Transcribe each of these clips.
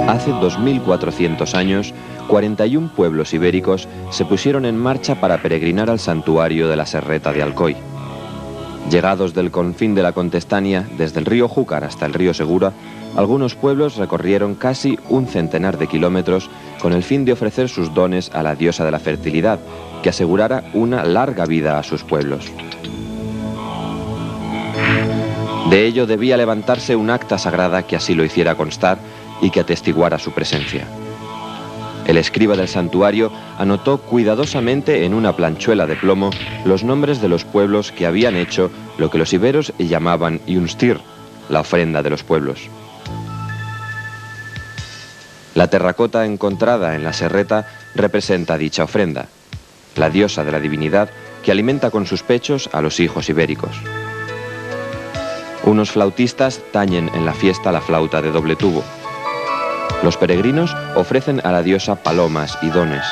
Hace 2400 años, 41 pueblos ibéricos se pusieron en marcha para peregrinar al santuario de la Serreta de Alcoy. Llegados del confín de la Contestania, desde el río Júcar hasta el río Segura, algunos pueblos recorrieron casi un centenar de kilómetros con el fin de ofrecer sus dones a la diosa de la fertilidad, que asegurara una larga vida a sus pueblos. De ello debía levantarse un acta sagrada que así lo hiciera constar y que atestiguara su presencia. El escriba del santuario anotó cuidadosamente en una planchuela de plomo los nombres de los pueblos que habían hecho lo que los iberos llamaban Yunstir, la ofrenda de los pueblos. La terracota encontrada en la serreta representa dicha ofrenda, la diosa de la divinidad que alimenta con sus pechos a los hijos ibéricos. Unos flautistas tañen en la fiesta la flauta de doble tubo. Los peregrinos ofrecen a la diosa palomas y dones.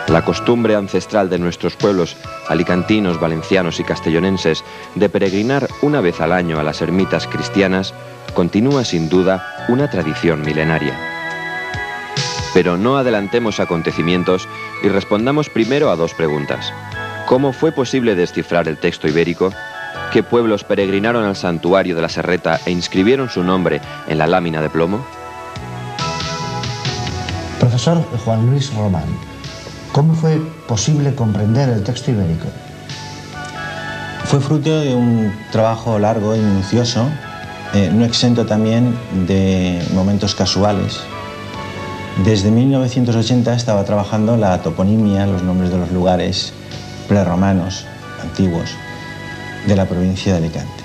La costumbre ancestral de nuestros pueblos alicantinos, valencianos y castellonenses de peregrinar una vez al año a las ermitas cristianas continúa sin duda una tradición milenaria. Pero no adelantemos acontecimientos y respondamos primero a dos preguntas. ¿Cómo fue posible descifrar el texto ibérico? ¿Qué pueblos peregrinaron al santuario de la Serreta e inscribieron su nombre en la lámina de plomo? Profesor Juan Luis Román, ¿cómo fue posible comprender el texto ibérico? Fue fruto de un trabajo largo y minucioso, no exento también de momentos casuales. Desde 1980 estaba trabajando la toponimia, los nombres de los lugares prerromanos, antiguos, de la provincia de Alicante,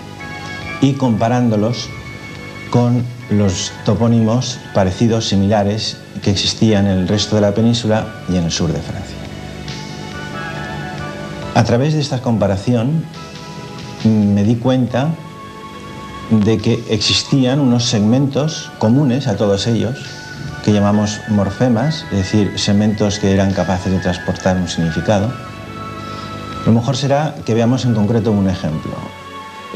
y comparándolos con los topónimos parecidos, similares, que existían en el resto de la península y en el sur de Francia. A través de esta comparación me di cuenta de que existían unos segmentos comunes a todos ellos, que llamamos morfemas, es decir, segmentos que eran capaces de transportar un significado. Lo mejor será que veamos en concreto un ejemplo.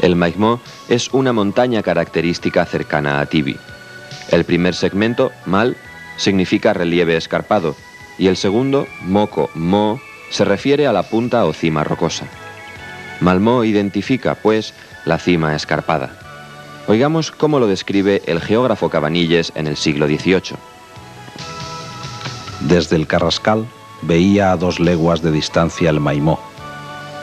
El Maigmó es una montaña característica cercana a Tibi. El primer segmento, Mal, significa relieve escarpado, y el segundo, Moco, Mo, se refiere a la punta o cima rocosa. Malmó identifica, pues, la cima escarpada. Oigamos cómo lo describe el geógrafo Cabanilles en el siglo XVIII. Desde el Carrascal veía a 2 leguas de distancia el Maimó,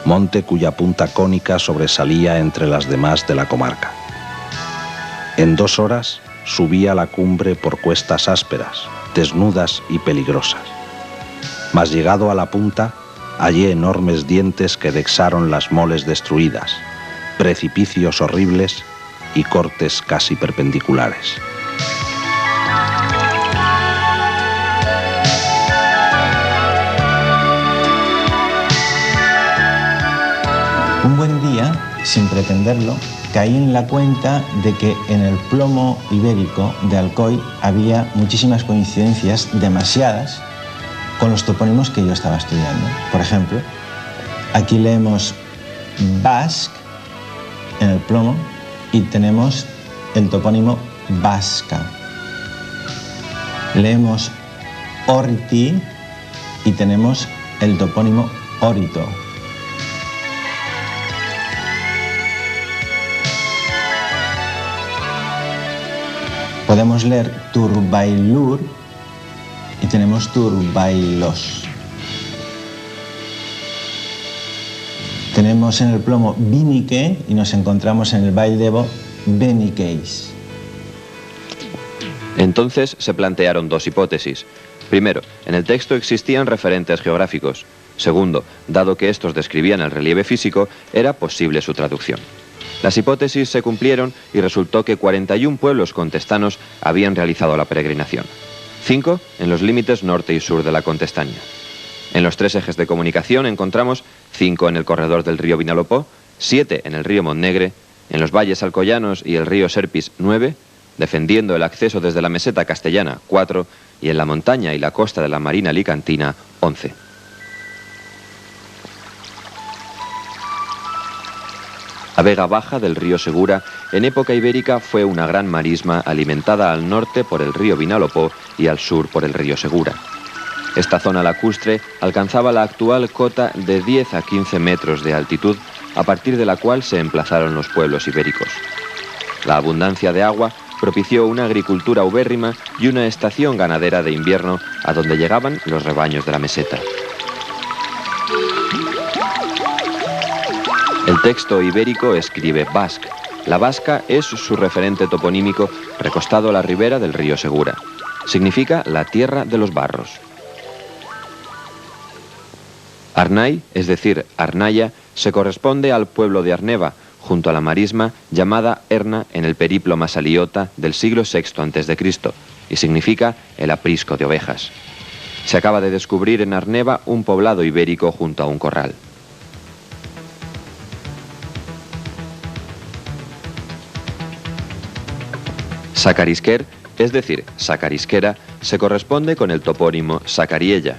monte cuya punta cónica sobresalía entre las demás de la comarca. En 2 horas subía a la cumbre por cuestas ásperas, desnudas y peligrosas. Mas llegado a la punta, hallé enormes dientes que vexaron las moles destruidas, precipicios horribles y cortes casi perpendiculares. Un buen día, sin pretenderlo, caí en la cuenta de que en el plomo ibérico de Alcoy había muchísimas coincidencias, demasiadas, con los topónimos que yo estaba estudiando. Por ejemplo, aquí leemos Basc en el plomo y tenemos el topónimo Vasca. Leemos Orti y tenemos el topónimo Órito. Podemos leer Turbailur y tenemos Turbailos. Tenemos en el plomo Vinique y nos encontramos en el Baildebo Beniqueis. Entonces se plantearon 2 hipótesis. Primero, en el texto existían referentes geográficos. Segundo, dado que estos describían el relieve físico, era posible su traducción. Las hipótesis se cumplieron y resultó que 41 pueblos contestanos habían realizado la peregrinación. 5 en los límites norte y sur de la Contestania. En los 3 ejes de comunicación encontramos 5 en el corredor del río Vinalopó, 7 en el río Montnegre, en los valles alcoyanos y el río Serpis 9, defendiendo el acceso desde la meseta castellana 4 y en la montaña y la costa de la Marina Alicantina 11. La Vega Baja del río Segura en época ibérica fue una gran marisma alimentada al norte por el río Vinalopó y al sur por el río Segura. Esta zona lacustre alcanzaba la actual cota de 10 a 15 metros de altitud, a partir de la cual se emplazaron los pueblos ibéricos. La abundancia de agua propició una agricultura ubérrima y una estación ganadera de invierno a donde llegaban los rebaños de la meseta. El texto ibérico escribe basc. La vasca es su referente toponímico recostado a la ribera del río Segura. Significa la tierra de los barros. Arnai, es decir, Arnaya, se corresponde al pueblo de Arneva, junto a la marisma llamada Erna en el periplo Masaliota del siglo VI a.C., y significa el aprisco de ovejas. Se acaba de descubrir en Arneva un poblado ibérico junto a un corral. Sacarisquer, es decir, sacarisquera, se corresponde con el topónimo Sacariella.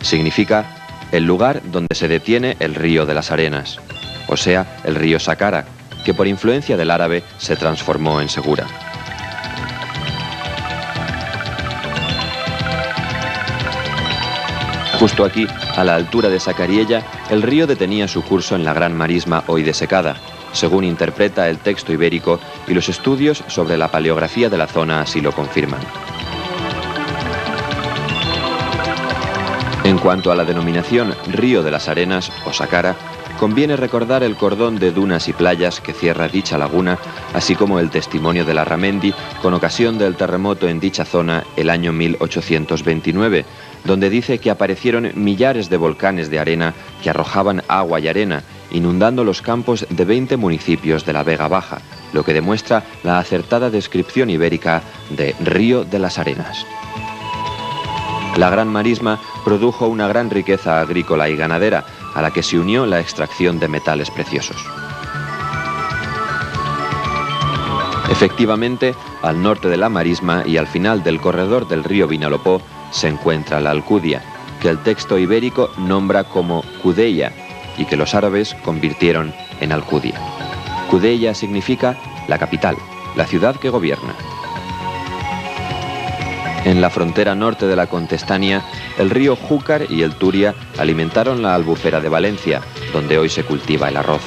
Significa el lugar donde se detiene el río de las arenas, o sea, el río Sacara, que por influencia del árabe se transformó en Segura. Justo aquí, a la altura de Sacariella, el río detenía su curso en la gran marisma hoy desecada, según interpreta el texto ibérico, y los estudios sobre la paleografía de la zona así lo confirman. En cuanto a la denominación Río de las Arenas o Sacara, conviene recordar el cordón de dunas y playas que cierra dicha laguna, así como el testimonio de Larramendi con ocasión del terremoto en dicha zona el año 1829, donde dice que aparecieron millares de volcanes de arena que arrojaban agua y arena, inundando los campos de 20 municipios de la Vega Baja, lo que demuestra la acertada descripción ibérica de Río de las Arenas. La gran marisma produjo una gran riqueza agrícola y ganadera, a la que se unió la extracción de metales preciosos. Efectivamente, al norte de la marisma y al final del corredor del río Vinalopó se encuentra la Alcudia, que el texto ibérico nombra como Cudeya y que los árabes convirtieron en Alcudia. Cudeya significa la capital, la ciudad que gobierna. En la frontera norte de la Contestania, el río Júcar y el Turia alimentaron la albufera de Valencia, donde hoy se cultiva el arroz.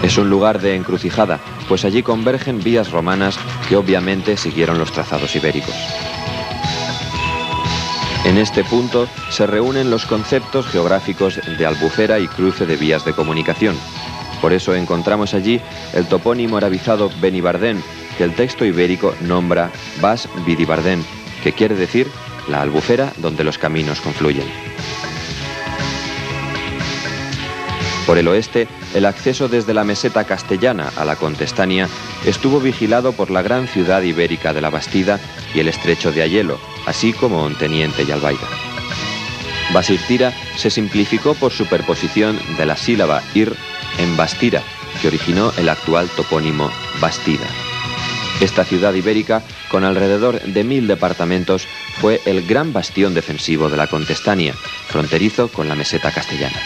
Es un lugar de encrucijada, pues allí convergen vías romanas que obviamente siguieron los trazados ibéricos. En este punto se reúnen los conceptos geográficos de albufera y cruce de vías de comunicación. Por eso encontramos allí el topónimo arabizado Benibardén, que el texto ibérico nombra Bas Bidibardén, que quiere decir la albufera donde los caminos confluyen. Por el oeste, el acceso desde la meseta castellana a la Contestania estuvo vigilado por la gran ciudad ibérica de la Bastida y el estrecho de Aielo, así como Onteniente y Albaida. Basirtira se simplificó por superposición de la sílaba ir en Bastira, que originó el actual topónimo Bastida. Esta ciudad ibérica, con alrededor de 1000 departamentos, fue el gran bastión defensivo de la Contestania, fronterizo con la meseta castellana.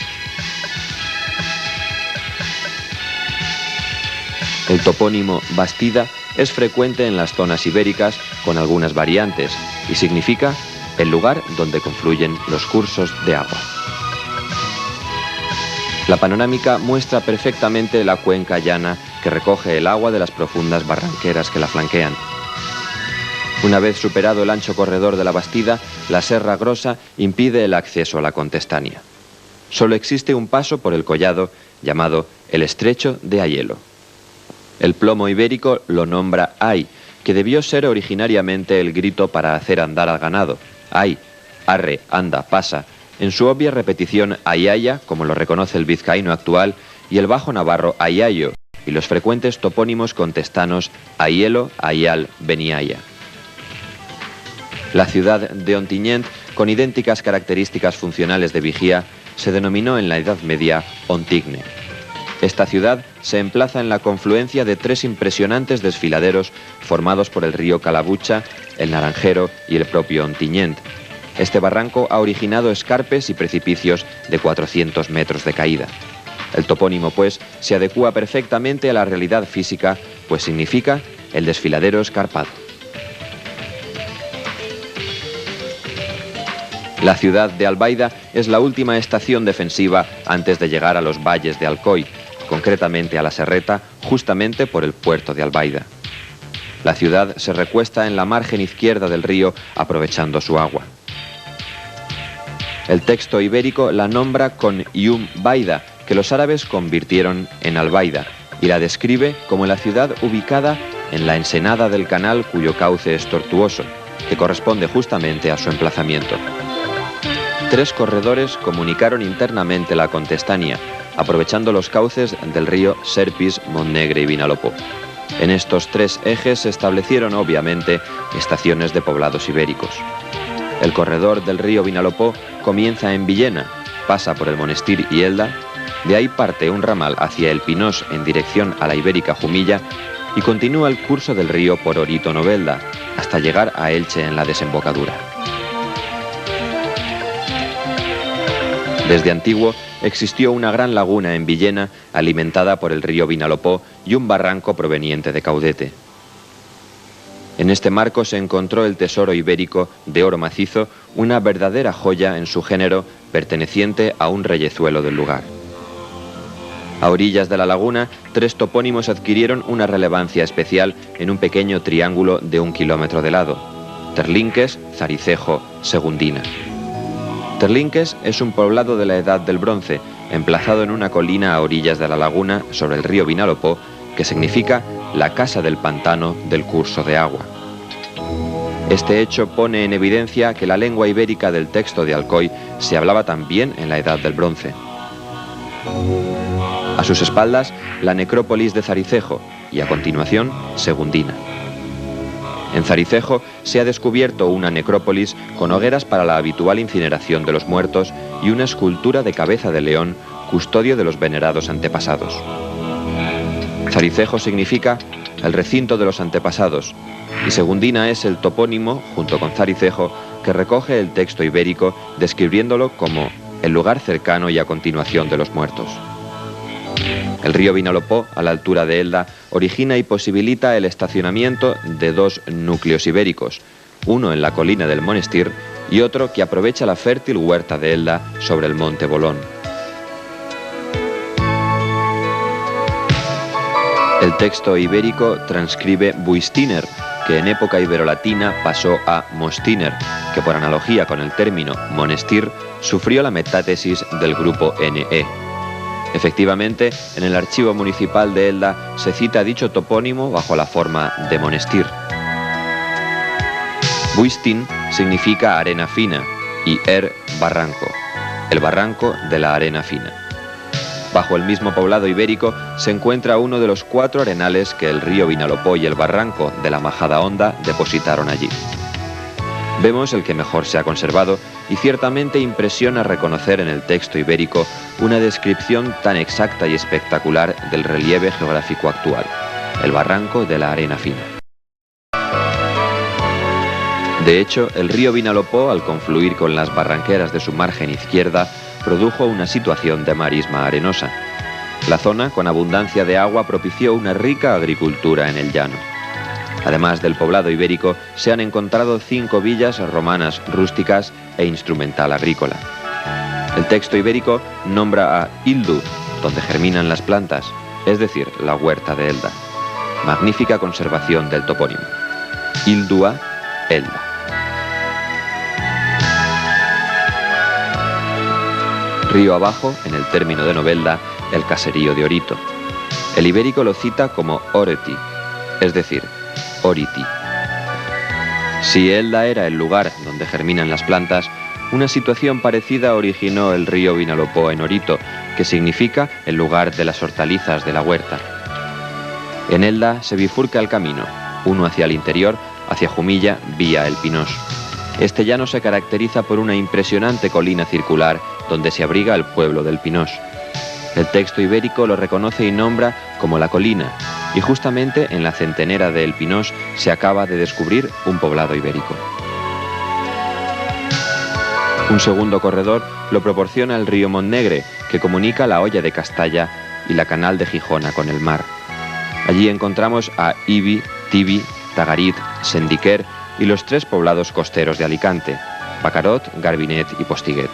El topónimo Bastida es frecuente en las zonas ibéricas con algunas variantes y significa el lugar donde confluyen los cursos de agua. La panorámica muestra perfectamente la cuenca llana que recoge el agua de las profundas barranqueras que la flanquean. Una vez superado el ancho corredor de la Bastida, la Serra Grossa impide el acceso a la Contestania. Solo existe un paso por el collado llamado el Estrecho de Aielo. El plomo ibérico lo nombra ay, que debió ser originariamente el grito para hacer andar al ganado. Ay, arre, anda, pasa, en su obvia repetición ayaya, como lo reconoce el vizcaíno actual, y el bajo navarro ayayo, y los frecuentes topónimos contestanos Aielo, Ayal, Beniaya. La ciudad de Ontinyent, con idénticas características funcionales de vigía, se denominó en la Edad Media Ontigne. Esta ciudad se emplaza en la confluencia de 3 impresionantes desfiladeros formados por el río Calabucha, el Naranjero y el propio Ontinyent. Este barranco ha originado escarpes y precipicios de 400 metros de caída. El topónimo, pues, se adecúa perfectamente a la realidad física, pues significa el desfiladero escarpado. La ciudad de Albaida es la última estación defensiva antes de llegar a los valles de Alcoy, concretamente a la Serreta, justamente por el puerto de Albaida. La ciudad se recuesta en la margen izquierda del río, aprovechando su agua. El texto ibérico la nombra con Yum Baida, que los árabes convirtieron en Albaida, y la describe como la ciudad ubicada en la ensenada del canal cuyo cauce es tortuoso, que corresponde justamente a su emplazamiento. 3 corredores comunicaron internamente la Contestania, aprovechando los cauces del río Serpis, Montnegre y Vinalopó. En estos 3 ejes se establecieron, obviamente, estaciones de poblados ibéricos. El corredor del río Vinalopó comienza en Villena, pasa por el Monestir y Elda, de ahí parte un ramal hacia el Pinós en dirección a la ibérica Jumilla y continúa el curso del río por Orito-Novelda, hasta llegar a Elche en la desembocadura. Desde antiguo existió una gran laguna en Villena alimentada por el río Vinalopó y un barranco proveniente de Caudete. En este marco se encontró el tesoro ibérico de oro macizo, una verdadera joya en su género perteneciente a un reyezuelo del lugar. A orillas de la laguna, 3 topónimos adquirieron una relevancia especial en un pequeño triángulo de 1 kilómetro de lado: Terlinques, Zaricejo, Segundina. Terlinques es un poblado de la Edad del Bronce, emplazado en una colina a orillas de la laguna sobre el río Vinalopó, que significa la casa del pantano del curso de agua. Este hecho pone en evidencia que la lengua ibérica del texto de Alcoy se hablaba también en la Edad del Bronce. A sus espaldas, la necrópolis de Zaricejo y, a continuación, Segundina. En Zaricejo se ha descubierto una necrópolis con hogueras para la habitual incineración de los muertos y una escultura de cabeza de león, custodio de los venerados antepasados. Zaricejo significa el recinto de los antepasados, y Segundina es el topónimo, junto con Zaricejo, que recoge el texto ibérico describiéndolo como el lugar cercano y a continuación de los muertos. El río Vinalopó, a la altura de Elda, origina y posibilita el estacionamiento de 2 núcleos ibéricos, uno en la colina del Monestir y otro que aprovecha la fértil huerta de Elda sobre el monte Bolón. El texto ibérico transcribe Buistiner, que en época iberolatina pasó a Mostiner, que por analogía con el término monestir sufrió la metátesis del grupo NE. Efectivamente, en el archivo municipal de Elda se cita dicho topónimo bajo la forma de Monestir. Buistin significa arena fina y barranco, el barranco de la arena fina. Bajo el mismo poblado ibérico se encuentra uno de los 4 arenales que el río Vinalopó y el barranco de la Majada Honda depositaron allí. Vemos el que mejor se ha conservado y ciertamente impresiona reconocer en el texto ibérico una descripción tan exacta y espectacular del relieve geográfico actual, el barranco de la arena fina. De hecho, el río Vinalopó, al confluir con las barranqueras de su margen izquierda, produjo una situación de marisma arenosa. La zona, con abundancia de agua, propició una rica agricultura en el llano. Además del poblado ibérico, se han encontrado 5 villas romanas rústicas e instrumental agrícola. El texto ibérico nombra a Ildu, donde germinan las plantas, es decir, la huerta de Elda. Magnífica conservación del topónimo. Ildua, Elda. Río abajo, en el término de Novelda, el caserío de Orito. El ibérico lo cita como Oreti, es decir, Oriti. Si Elda era el lugar donde germinan las plantas, una situación parecida originó el río Vinalopó en Orito, que significa el lugar de las hortalizas de la huerta. En Elda se bifurca el camino, uno hacia el interior, hacia Jumilla, vía el Pinós. Este llano se caracteriza por una impresionante colina circular donde se abriga el pueblo del Pinós. El texto ibérico lo reconoce y nombra como la colina, y justamente en la centenera de El Pinós se acaba de descubrir un poblado ibérico. Un segundo corredor lo proporciona el río Montnegre, que comunica la Hoya de Castalla y la Canal de Gijona con el mar. Allí encontramos a Ibi, Tibi, Tagarit, Sendiquer y los 3 poblados costeros de Alicante, Bacarot, Garbinet y Postiguet.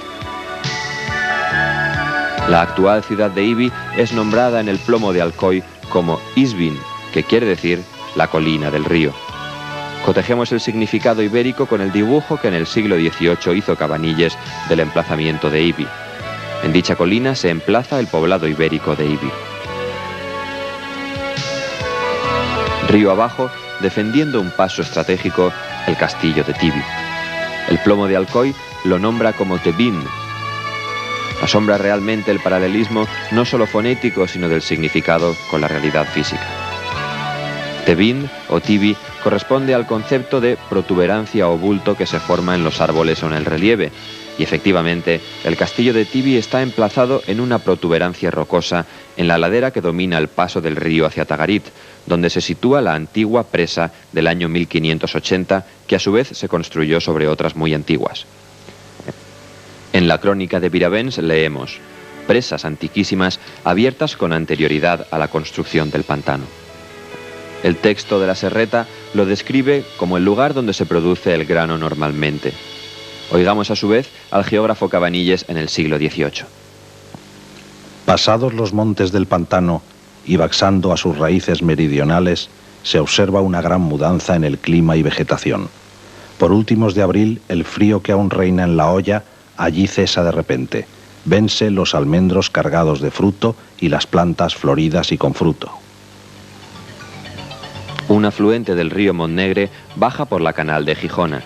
La actual ciudad de Ibi es nombrada en el plomo de Alcoy como Isbin, que quiere decir la colina del río. Cotejemos el significado ibérico con el dibujo que en el siglo XVIII hizo Cabanilles del emplazamiento de Ibi. En dicha colina se emplaza el poblado ibérico de Ibi. Río abajo, defendiendo un paso estratégico, el castillo de Tibi. El plomo de Alcoy lo nombra como Tebin. Asombra realmente el paralelismo no solo fonético, sino del significado con la realidad física. Tebin o Tibi corresponde al concepto de protuberancia o bulto que se forma en los árboles o en el relieve, y efectivamente el castillo de Tibi está emplazado en una protuberancia rocosa en la ladera que domina el paso del río hacia Tagarit, donde se sitúa la antigua presa del año 1580, que a su vez se construyó sobre otras muy antiguas. En la crónica de Viravens leemos: presas antiquísimas abiertas con anterioridad a la construcción del pantano. El texto de la Serreta lo describe como el lugar donde se produce el grano normalmente. Oigamos a su vez al geógrafo Cabanilles en el siglo XVIII. Pasados los montes del pantano y baxando a sus raíces meridionales, se observa una gran mudanza en el clima y vegetación. Por últimos de abril, el frío que aún reina en la Hoya allí cesa de repente. Vense los almendros cargados de fruto y las plantas floridas y con fruto. Un afluente del río Montnegre baja por la Canal de Gijona.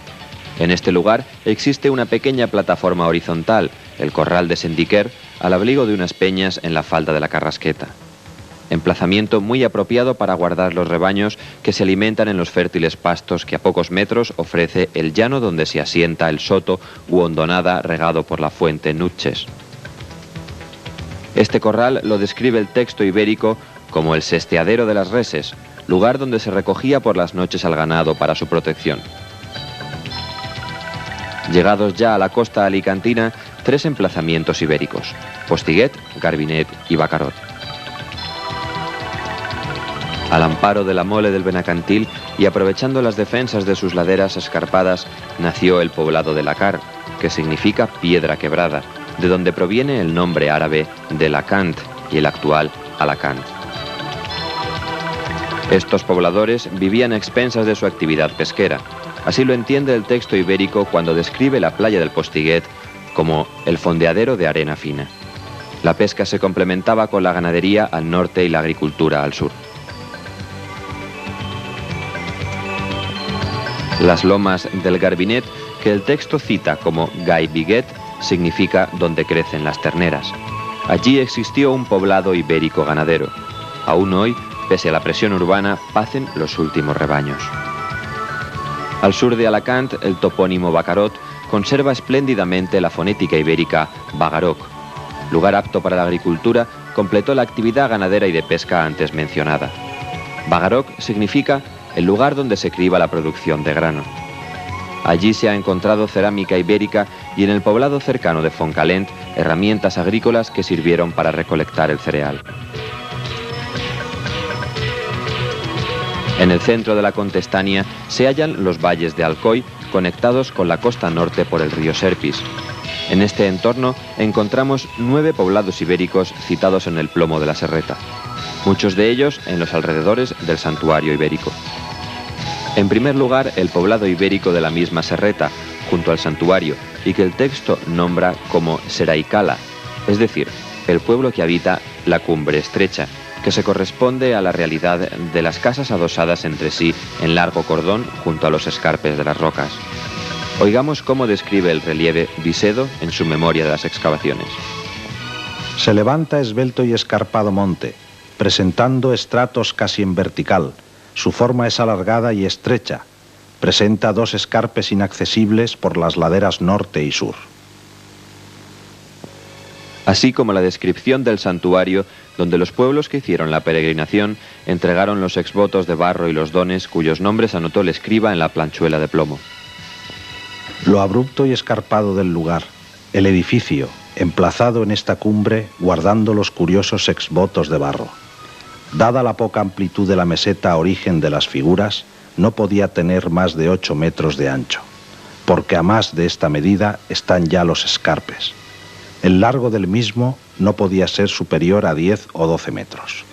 En este lugar existe una pequeña plataforma horizontal, el corral de Sendiquer, al abrigo de unas peñas en la falda de la Carrasqueta. Emplazamiento muy apropiado para guardar los rebaños que se alimentan en los fértiles pastos que a pocos metros ofrece el llano donde se asienta el soto u hondonada regado por la fuente Nutches. Este corral lo describe el texto ibérico como el sesteadero de las reses, lugar donde se recogía por las noches al ganado para su protección. Llegados ya a la costa alicantina, 3 emplazamientos ibéricos: Postiguet, Garbinet y Bacarot. Al amparo de la mole del Benacantil y aprovechando las defensas de sus laderas escarpadas, nació el poblado de Lacar, que significa piedra quebrada, de donde proviene el nombre árabe de Lacant y el actual Alacant. Estos pobladores vivían a expensas de su actividad pesquera. Así lo entiende el texto ibérico cuando describe la playa del Postiguet como el fondeadero de arena fina. La pesca se complementaba con la ganadería al norte y la agricultura al sur. Las lomas del Garbinet, que el texto cita como Gaibiguet, significa donde crecen las terneras. Allí existió un poblado ibérico ganadero. Aún hoy, pese a la presión urbana, pacen los últimos rebaños. Al sur de Alacant, el topónimo Bacarot conserva espléndidamente la fonética ibérica Bagaroc. Lugar apto para la agricultura, completó la actividad ganadera y de pesca antes mencionada. Bagaroc significa el lugar donde se criba la producción de grano. Allí se ha encontrado cerámica ibérica y en el poblado cercano de Foncalent, herramientas agrícolas que sirvieron para recolectar el cereal. En el centro de la Contestania se hallan los valles de Alcoy, conectados con la costa norte por el río Serpis. En este entorno encontramos 9 poblados ibéricos citados en el plomo de la Serreta, muchos de ellos en los alrededores del santuario ibérico. En primer lugar, el poblado ibérico de la misma Serreta, junto al santuario, y que el texto nombra como Seraicala, es decir, el pueblo que habita la cumbre estrecha, que se corresponde a la realidad de las casas adosadas entre sí en largo cordón junto a los escarpes de las rocas. Oigamos cómo describe el relieve Vicedo en su memoria de las excavaciones. Se levanta esbelto y escarpado monte, presentando estratos casi en vertical. Su forma es alargada y estrecha. Presenta 2 escarpes inaccesibles por las laderas norte y sur. Así como la descripción del santuario, donde los pueblos que hicieron la peregrinación entregaron los exvotos de barro y los dones cuyos nombres anotó el escriba en la planchuela de plomo. Lo abrupto y escarpado del lugar, el edificio, emplazado en esta cumbre guardando los curiosos exvotos de barro. Dada la poca amplitud de la meseta origen de las figuras, no podía tener más de 8 metros de ancho, porque a más de esta medida están ya los escarpes. El largo del mismo no podía ser superior a 10 o 12 metros.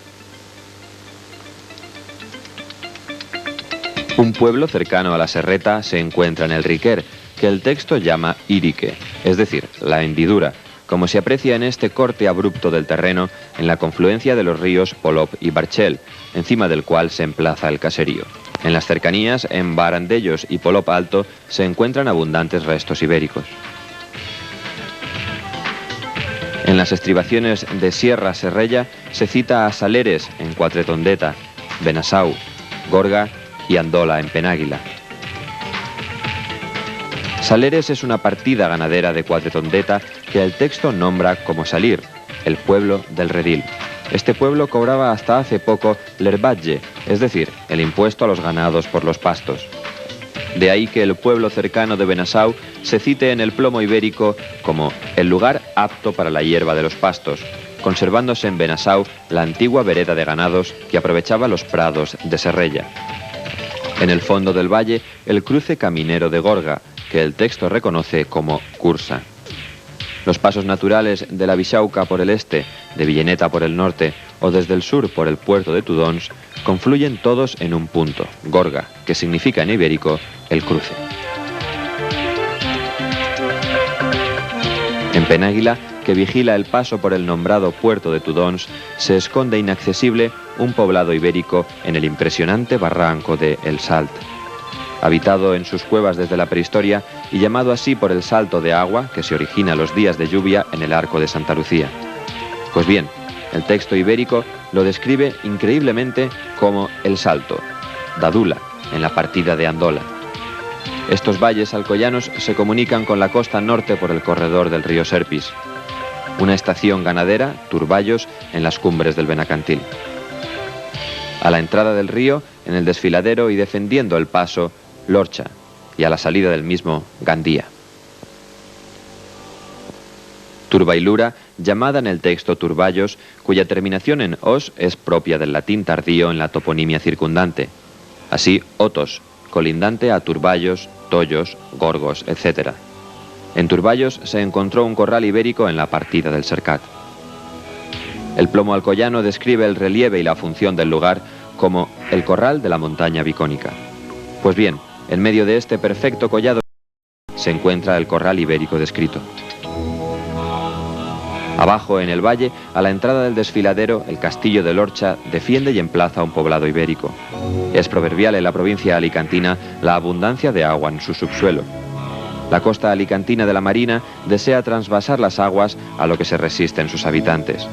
Un pueblo cercano a la Serreta se encuentra en el Riquer, que el texto llama Irique, es decir, la hendidura, como se aprecia en este corte abrupto del terreno en la confluencia de los ríos Polop y Barchel, encima del cual se emplaza el caserío. En las cercanías, en Barandellos y Polop Alto, se encuentran abundantes restos ibéricos. En las estribaciones de Sierra Serrella se cita a Saleres en Quatretondeta, Benasau, Gorga y Andola en Penàguila. Saleres es una partida ganadera de Quatretondeta que el texto nombra como Salir, el pueblo del redil. Este pueblo cobraba hasta hace poco l'herbatge, es decir, el impuesto a los ganados por los pastos. De ahí que el pueblo cercano de Benasau se cite en el plomo ibérico como el lugar apto para la hierba de los pastos, conservándose en Benasau la antigua vereda de ganados que aprovechaba los prados de Serrella. En el fondo del valle, el cruce caminero de Gorga, que el texto reconoce como Cursa. Los pasos naturales de la Bixauca por el este, de Villeneta por el norte o desde el sur por el puerto de Tudons confluyen todos en un punto, Gorga, que significa en ibérico el cruce. En Penàguila, que vigila el paso por el nombrado puerto de Tudons, se esconde inaccesible un poblado ibérico en el impresionante barranco de El Salt. Habitado en sus cuevas desde la prehistoria y llamado así por el salto de agua que se origina los días de lluvia en el arco de Santa Lucía. Pues bien, el texto ibérico lo describe increíblemente como el salto, Dadula, en la partida de Andola. Estos valles alcoyanos se comunican con la costa norte por el corredor del río Serpis. Una estación ganadera, Turballos, en las cumbres del Benacantil. A la entrada del río, en el desfiladero y defendiendo el paso, Lorcha, y a la salida del mismo, Gandía. Turbailura, llamada en el texto Turballos, cuya terminación en os es propia del latín tardío en la toponimia circundante. Así, Otos, colindante a Turballos, Tollos, Gorgos, etc. En Turballos se encontró un corral ibérico en la partida del Sercat. El plomo alcoyano describe el relieve y la función del lugar como el corral de la montaña vicónica. Pues bien, en medio de este perfecto collado se encuentra el corral ibérico descrito. Abajo, en el valle, a la entrada del desfiladero, el castillo de Lorcha defiende y emplaza un poblado ibérico. Es proverbial en la provincia alicantina la abundancia de agua en su subsuelo. La costa alicantina de la Marina desea transvasar las aguas a lo que se resisten sus habitantes.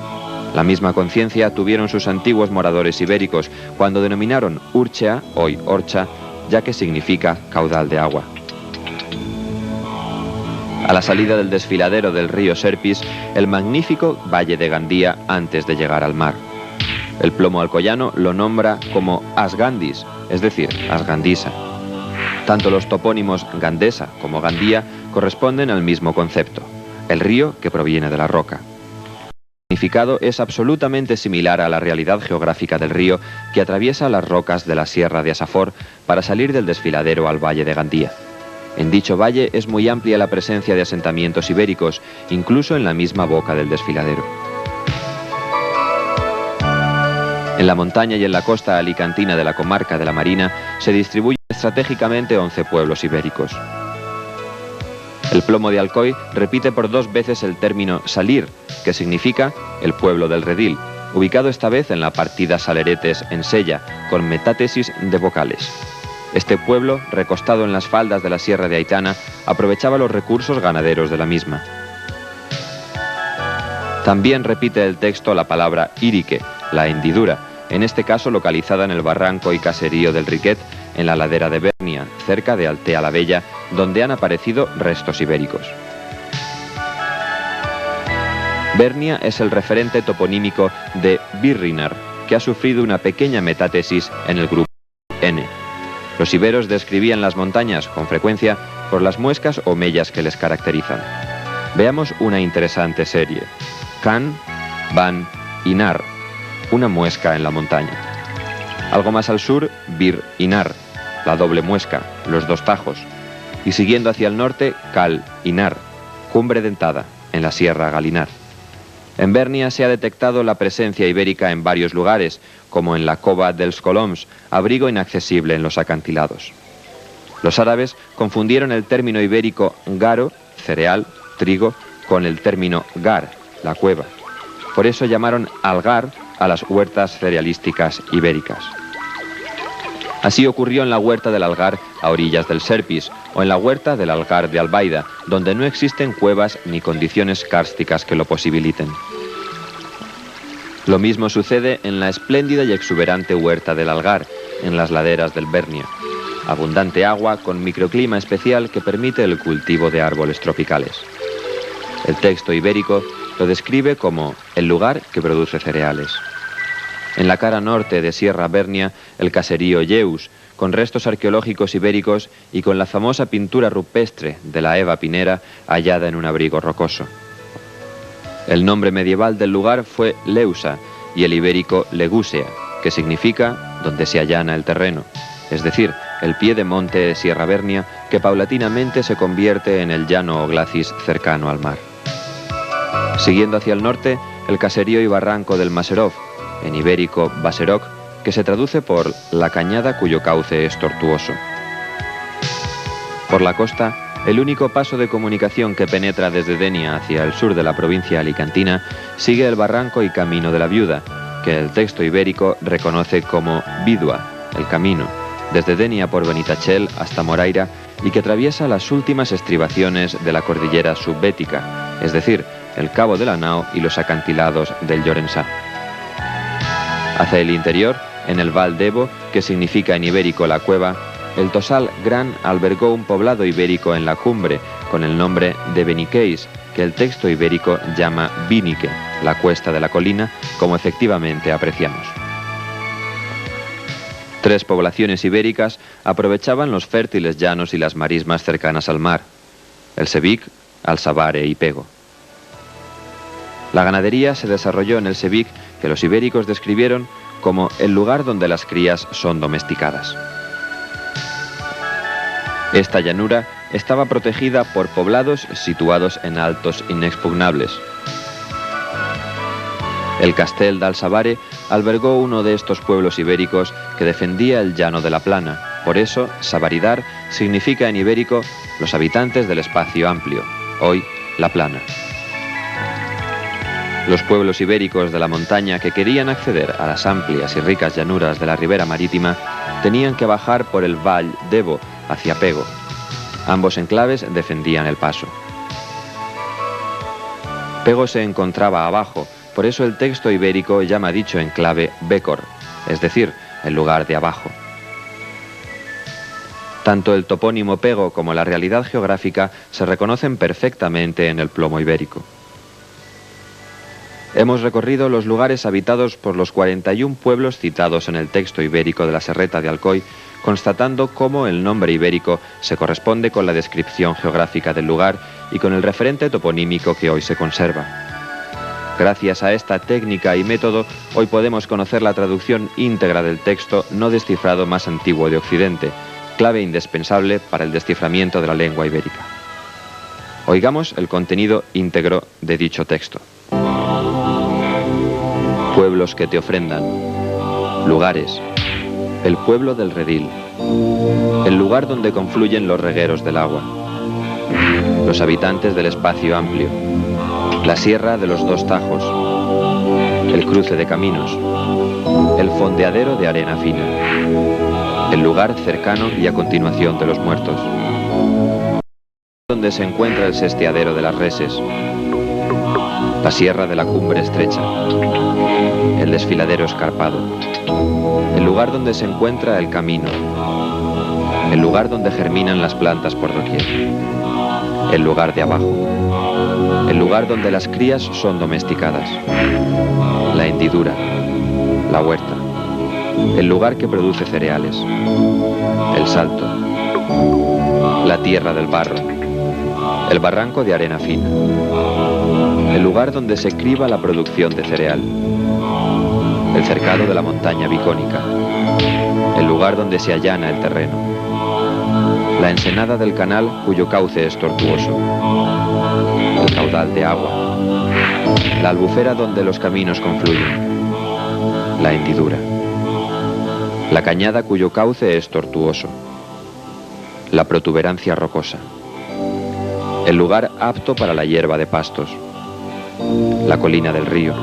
La misma conciencia tuvieron sus antiguos moradores ibéricos cuando denominaron Urchea, hoy Orcha, ya que significa caudal de agua. A la salida del desfiladero del río Serpis, el magnífico valle de Gandía antes de llegar al mar. El plomo alcoyano lo nombra como Asgandis, es decir, Asgandisa. Tanto los topónimos Gandesa como Gandía corresponden al mismo concepto, el río que proviene de la roca. El significado es absolutamente similar a la realidad geográfica del río que atraviesa las rocas de la Sierra de Asafor para salir del desfiladero al valle de Gandía. En dicho valle es muy amplia la presencia de asentamientos ibéricos, incluso en la misma boca del desfiladero. En la montaña y en la costa alicantina de la comarca de la Marina se distribuyen estratégicamente 11 pueblos ibéricos. El plomo de Alcoy repite por 2 veces el término Salir, que significa el pueblo del redil, ubicado esta vez en la partida Saleretes en Sella, con metátesis de vocales. Este pueblo, recostado en las faldas de la Sierra de Aitana, aprovechaba los recursos ganaderos de la misma. También repite el texto la palabra Irique, la hendidura, en este caso localizada en el barranco y caserío del Riquet, en la ladera de Bernia, cerca de Altea la Bella, donde han aparecido restos ibéricos. Bernia es el referente toponímico de Birrinar, que ha sufrido una pequeña metátesis en el grupo N. Los iberos describían las montañas, con frecuencia, por las muescas o mellas que les caracterizan. Veamos una interesante serie. Can, Ban y Nar, una muesca en la montaña. Algo más al sur, Bir y Nar, la doble muesca, los dos tajos. Y siguiendo hacia el norte, Cal y Nar, cumbre dentada, en la Sierra Galinar. En Bernia se ha detectado la presencia ibérica en varios lugares, como en la Cova dels Coloms, abrigo inaccesible en los acantilados. Los árabes confundieron el término ibérico garo, cereal, trigo, con el término gar, la cueva. Por eso llamaron algar a las huertas cerealísticas ibéricas. Así ocurrió en la huerta del Algar a orillas del Serpis o en la huerta del Algar de Albaida, donde no existen cuevas ni condiciones kársticas que lo posibiliten. Lo mismo sucede en la espléndida y exuberante huerta del Algar, en las laderas del Bernia. Abundante agua con microclima especial que permite el cultivo de árboles tropicales. El texto ibérico lo describe como el lugar que produce cereales. En la cara norte de Sierra Bernia, el caserío Lleus, con restos arqueológicos ibéricos y con la famosa pintura rupestre de la Eva Pinera hallada en un abrigo rocoso. El nombre medieval del lugar fue Leusa y el ibérico Legusea, que significa donde se allana el terreno, es decir, el pie de monte de Sierra Bernia que paulatinamente se convierte en el llano o glacis cercano al mar. Siguiendo hacia el norte, el caserío y barranco del Maserov, en ibérico Baseroc, que se traduce por la cañada cuyo cauce es tortuoso. Por la costa, el único paso de comunicación que penetra desde Denia hacia el sur de la provincia alicantina sigue el barranco y camino de la Viuda, que el texto ibérico reconoce como Vidua, el camino, desde Denia por Benitachell hasta Moraira y que atraviesa las últimas estribaciones de la cordillera subbética, es decir, el Cabo de la Nao y los acantilados del Llorensá. Hacia el interior, en el Val d'Ebo, que significa en ibérico la cueva, el Tosal Gran albergó un poblado ibérico en la cumbre, con el nombre de Beniqueis, que el texto ibérico llama Vinique, la cuesta de la colina, como efectivamente apreciamos. 3 poblaciones ibéricas aprovechaban los fértiles llanos y las marismas cercanas al mar: el Sevic, Alsabare y Pego. La ganadería se desarrolló en el Sevic, que los ibéricos describieron como el lugar donde las crías son domesticadas. Esta llanura estaba protegida por poblados situados en altos inexpugnables. El Castel d'Alsabare albergó uno de estos pueblos ibéricos que defendía el llano de la Plana. Por eso, Sabaridar significa en ibérico los habitantes del espacio amplio, hoy la Plana. Los pueblos ibéricos de la montaña que querían acceder a las amplias y ricas llanuras de la ribera marítima tenían que bajar por el Val d'Ebo hacia Pego. Ambos enclaves defendían el paso. Pego se encontraba abajo, por eso el texto ibérico llama dicho enclave Bécor, es decir, el lugar de abajo. Tanto el topónimo Pego como la realidad geográfica se reconocen perfectamente en el plomo ibérico. Hemos recorrido los lugares habitados por los 41 pueblos citados en el texto ibérico de la Serreta de Alcoy, constatando cómo el nombre ibérico se corresponde con la descripción geográfica del lugar y con el referente toponímico que hoy se conserva. Gracias a esta técnica y método, hoy podemos conocer la traducción íntegra del texto no descifrado más antiguo de Occidente, clave indispensable para el desciframiento de la lengua ibérica. Oigamos el contenido íntegro de dicho texto. Pueblos que te ofrendan, lugares, el pueblo del redil, el lugar donde confluyen los regueros del agua, los habitantes del espacio amplio, la sierra de los 2 tajos, el cruce de caminos, el fondeadero de arena fina, el lugar cercano y a continuación de los muertos, donde se encuentra el sesteadero de las reses, la sierra de la cumbre estrecha, el desfiladero escarpado, el lugar donde se encuentra el camino, el lugar donde germinan las plantas por doquier, el lugar de abajo, el lugar donde las crías son domesticadas, la hendidura, la huerta, el lugar que produce cereales, el salto, la tierra del barro, El barranco de arena fina. El lugar donde se criba la producción de cereal. El cercado de la montaña bicónica. El lugar donde se allana el terreno. La ensenada del canal cuyo cauce es tortuoso. El caudal de agua. La albufera donde los caminos confluyen. La hendidura. La cañada cuyo cauce es tortuoso. La protuberancia rocosa. El lugar apto para la hierba de pastos. La colina del río.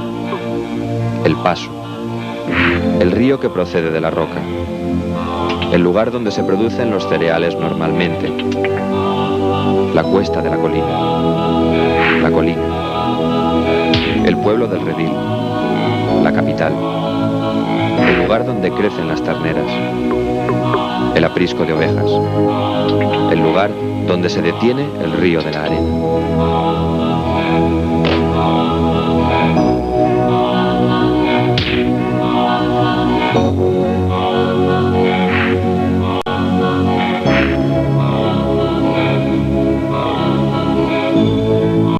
El paso. El río que procede de la roca. El lugar donde se producen los cereales normalmente. La cuesta de la colina. La colina. El pueblo del redil. La capital. El lugar donde crecen las terneras. El aprisco de ovejas. El lugar donde se detiene el río de la arena.